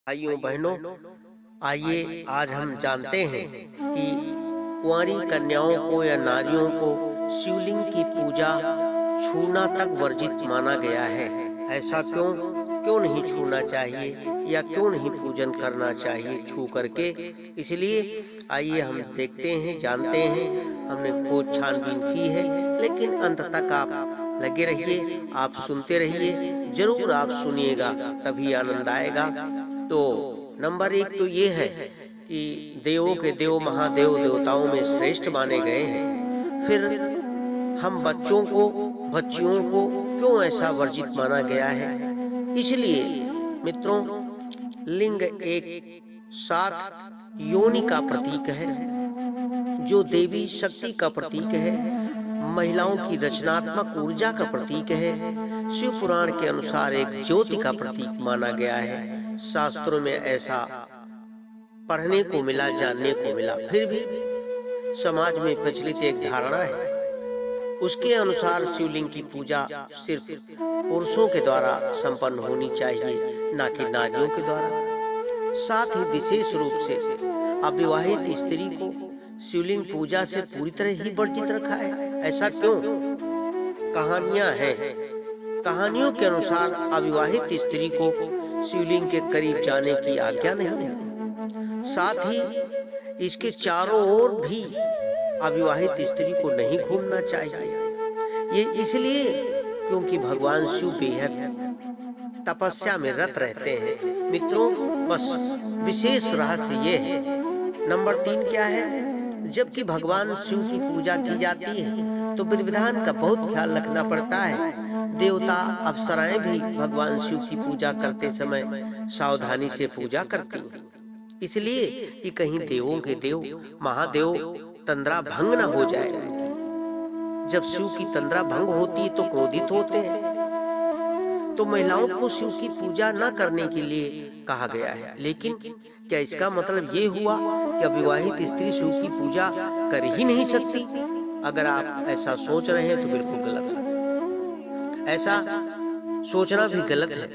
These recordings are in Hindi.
भाइयों बहनों, आइए आज हम जानते हैं कि कुंवारी कन्याओं को या नारियों को शिवलिंग की पूजा छूना तक वर्जित माना गया है। ऐसा क्यों क्यों नहीं छूना चाहिए या क्यों नहीं पूजन करना चाहिए छू करके? इसलिए आइए हम देखते हैं, जानते हैं। हमने खोज छानबीन की है, लेकिन अंत तक आप लगे रहिए, आप सुनते रहिए। जरूर आप सुनिएगा, तभी आनंद आएगा। तो नंबर एक तो ये है कि देवों के देव महादेव देवताओं में श्रेष्ठ माने गए हैं। फिर हम बच्चियों को क्यों ऐसा वर्जित माना गया है? इसलिए मित्रों, लिंग एक सात योनि का प्रतीक है, जो देवी शक्ति का प्रतीक है, महिलाओं की रचनात्मक ऊर्जा का प्रतीक है। शिव पुराण के अनुसार एक ज्योति का प्रतीक माना गया है। शास्त्रों में ऐसा पढ़ने को मिला, जानने को मिला। फिर भी समाज में प्रचलित एक धारणा है, उसके अनुसार शिवलिंग की पूजा सिर्फ पुरुषों के द्वारा संपन्न होनी चाहिए, ना कि नारियों के द्वारा। साथ ही विशेष रूप से अविवाहित स्त्री को शिवलिंग पूजा से पूरी तरह ही वर्जित रखा है। ऐसा क्यों? कहानियां हैं। कहानियों के अनुसार अविवाहित स्त्री को शिवलिंग के करीब जाने की आज्ञा नहीं है। साथ ही इसके चारों ओर भी अविवाहित स्त्री को नहीं घूमना चाहिए। ये इसलिए क्योंकि भगवान शिव बेहद तपस्या में रत रहते हैं। मित्रों, बस विशेष रहस्य ये है। नंबर 3 क्या है? जबकि भगवान शिव की पूजा की जाती है तो विधि विधान का बहुत ख्याल रखना पड़ता है। देवता अप्सराएं भी भगवान शिव की पूजा करते समय सावधानी से पूजा करती हैं, इसलिए कि कहीं देवों के देव महादेव तंद्रा भंग न हो जाए उनकी। जब शिव की तंद्रा भंग होती है तो क्रोधित होते हैं। तो महिलाओं को शिव की पूजा न करने के लिए कहा गया है। लेकिन क्या इसका मतलब ये हुआ कि अविवाहित स्त्री शिव की पूजा कर ही नहीं सकती? अगर आप ऐसा सोच रहे हैं तो बिल्कुल गलत है। ऐसा सोचना भी गलत है,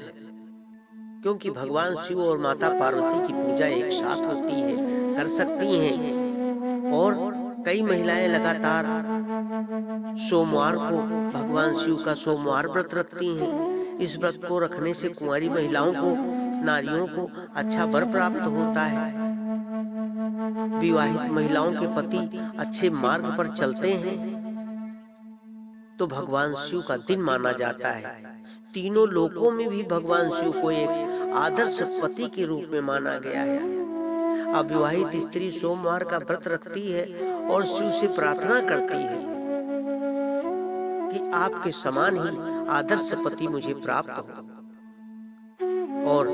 क्योंकि भगवान शिव और माता पार्वती की पूजा एक साथ होती है, कर सकती हैं। और कई महिलाएं लगातार सोमवार को भगवान शिव का सोमवार व्रत रखती हैं। इस व्रत को रखने से कुंवारी महिलाओं को, नारियों को अच्छा वर प्राप्त होता है। विवाहित महिलाओं के पति अच्छे मार्ग पर चलते हैं तो भगवान शिव का दिन माना जाता है। तीनों लोकों में भी भगवान शिव को एक आदर्श पति के रूप में माना गया है। अविवाहित स्त्री सोमवार का व्रत रखती है और शिव से प्रार्थना करती है कि आपके समान ही आदर्श पति मुझे प्राप्त हो। और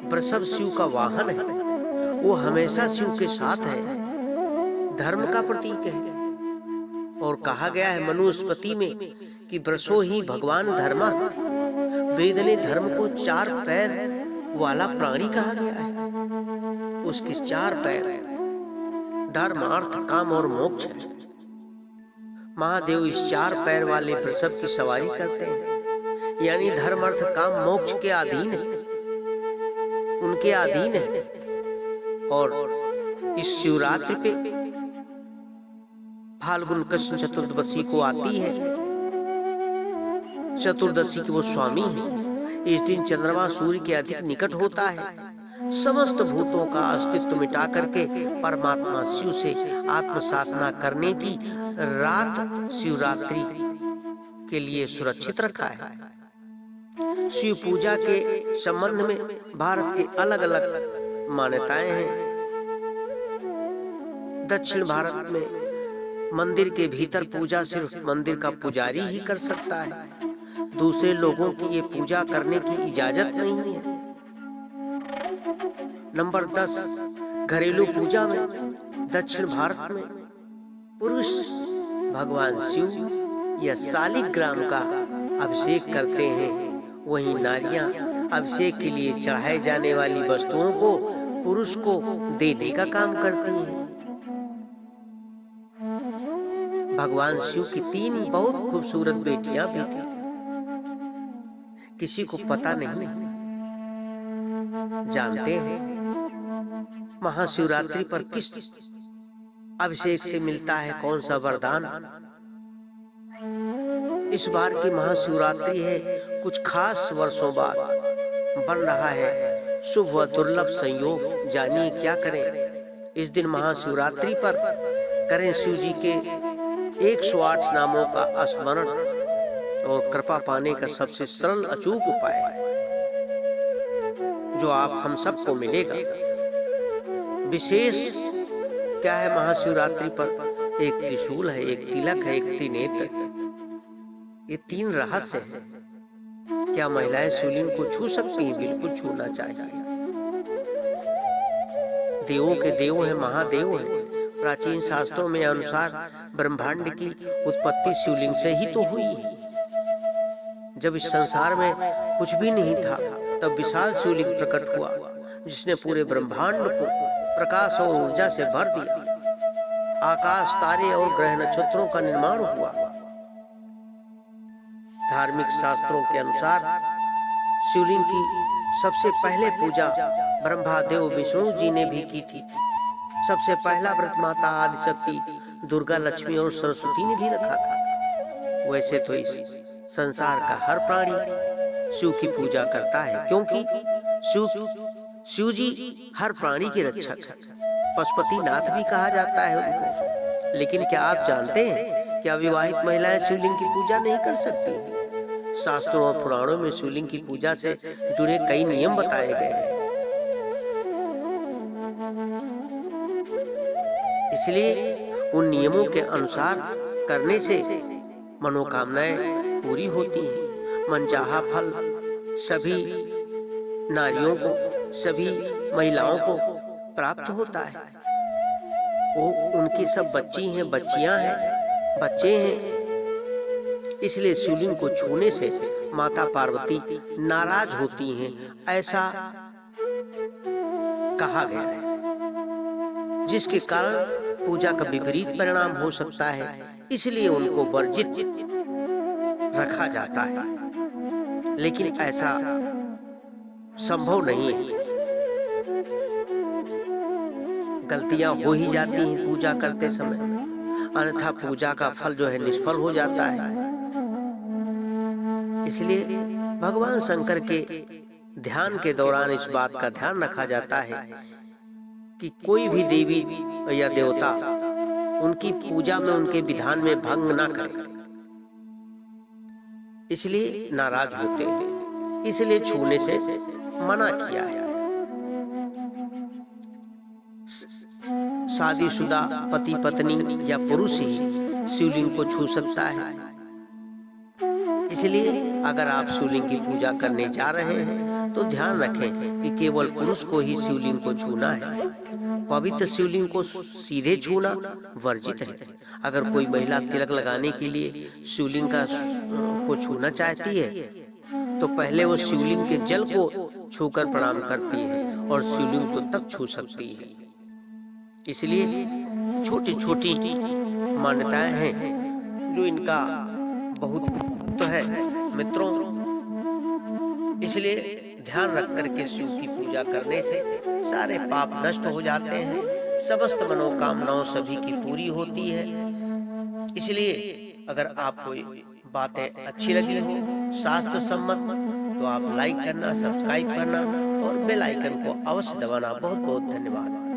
वृषभ शिव का वाहन है, वो हमेशा शिव के साथ है, धर्म का प्रतीक है। और कहा गया है मनुस्मृति में कि वृषो ही भगवान धर्मा। वेद ने धर्म को 4 पैर वाला प्राणी कहा गया है। उसके 4 पैर धर्म, अर्थ, काम और मोक्ष है। महादेव इस 4 पैर वाले वृषभ की सवारी करते हैं, यानी धर्म, अर्थ, काम, मोक्ष के अधीन है, उनके अधीन है। और इस शिवरात्रि पे फाल्गुन कृष्ण चतुर्दशी को आती है। चतुर्दशी के वो स्वामी हैं। इस दिन चंद्रमा सूर्य के अधिक निकट होता है। समस्त भूतों का अस्तित्व मिटा करके परमात्मा शिव से आत्म साधना करने की रात शिवरात्रि के लिए सुरक्षित रखा है। शिव पूजा के संबंध में भारत के अलग अलग मान्यताएं हैं। दक्षिण भारत में मंदिर के भीतर पूजा सिर्फ मंदिर का पुजारी ही कर सकता है, दूसरे लोगों की ये पूजा करने की इजाजत नहीं है। नंबर 10, घरेलू पूजा में दक्षिण भारत में पुरुष भगवान शिव या शालिग्राम का अभिषेक करते हैं, वहीं नारियां अभिषेक के लिए चढ़ाए जाने वाली वस्तुओं को पुरुष को देने का काम करती हैं। भगवान शिव की 3 बहुत खूबसूरत बेटियां भी थी, किसी को पता नहीं। जानते हैं महाशिवरात्रि पर किस अभिषेक से मिलता है कौन सा वरदान? इस बार की महाशिवरात्रि है कुछ खास वर्षों बाद बन रहा है शुभ व दुर्लभ संयोग। जानिए क्या करें इस दिन महाशिवरात्रि पर। करें शिव जी के 108 नामों का स्मरण और कृपा पाने का सबसे सरल अचूक उपाय जो आप हम सबको मिलेगा। विशेष क्या है महाशिवरात्रि पर? एक त्रिशूल है, एक तिलक है, एक त्रिनेत्र। ये 3 रहस्य हैं। क्या महिलाएं शिवलिंग को छू सकती हैं? बिल्कुल छूना चाहिए। देवों के देव है, महादेव है। प्राचीन शास्त्रों में अनुसार ब्रह्मांड की उत्पत्ति शिवलिंग से ही तो हुई है। जब इस संसार में कुछ भी नहीं था तब विशाल शिवलिंग प्रकट हुआ जिसने पूरे ब्रह्मांड को प्रकाश और ऊर्जा से भर दिया। आकाश, तारे और ग्रह नक्षत्रों का निर्माण हुआ। धार्मिक शास्त्रों के अनुसार शिवलिंग की सबसे पहले पूजा ब्रह्मा देव विष्णु जी ने भी की थी। सबसे पहला व्रत माता आदिशक्ति दुर्गा, लक्ष्मी और सरस्वती ने भी रखा था। वैसे तो इस संसार का हर प्राणी शिव की पूजा करता है क्योंकि शिव जी हर प्राणी के रक्षक है। पशुपतिनाथ भी कहा जाता है उनको। लेकिन क्या आप जानते हैं कि अविवाहित महिलाएं शिवलिंग की पूजा नहीं कर सकती? शास्त्रों और पुराणों में शिवलिंग की पूजा से जुड़े कई नियम बताए गए हैं। इसलिए उन नियमों के अनुसार करने से मनोकामनाएं पूरी होती हैं। मनचाहा फल सभी नारियों को, सभी महिलाओं को प्राप्त होता है। वो उनकी सब बच्ची हैं, बच्चियां हैं, बच्चे हैं। इसलिए शिवलिंग को छूने से माता पार्वती नाराज होती हैं, ऐसा कहा गया है, जिसके कारण पूजा का विपरीत परिणाम हो सकता है। इसलिए उनको वर्जित रखा जाता है। लेकिन ऐसा संभव नहीं है। गलतियां हो ही जाती हैं पूजा करते समय, अन्यथा पूजा का फल जो है निष्फल हो जाता है। इसलिए भगवान शंकर के ध्यान के दौरान इस बात का ध्यान रखा जाता है कि कोई भी देवी या देवता उनकी पूजा में, उनके विधान में भंग ना करे। इसलिए नाराज होते हैं, इसलिए छूने से मना किया है। शादीशुदा पति पत्नी या पुरुष ही शिवलिंग को छू सकता है। इसलिए अगर आप शिवलिंग की पूजा करने जा रहे हैं तो ध्यान रखें कि केवल पुरुष को ही शिवलिंग को छूना है। पवित्र शिवलिंग को सीधे छूना वर्जित है। अगर कोई महिला तिलक लगाने के लिए शिवलिंग को छूना चाहती है तो पहले वो शिवलिंग के जल को छूकर प्रणाम करती है और शिवलिंग को तब छू सकती है। इसलिए छोटी छोटी मान्यताएं हैं जो इनका बहुत तो है मित्रों। इसलिए ध्यान रख करके शिव की पूजा करने से सारे पाप नष्ट हो जाते हैं, समस्त मनोकामनाओं सभी की पूरी होती है। इसलिए अगर आपको बातें अच्छी लगी हो शास्त्र सम्मत तो आप लाइक करना, सब्सक्राइब करना और बेल आइकन को अवश्य दबाना। बहुत बहुत धन्यवाद।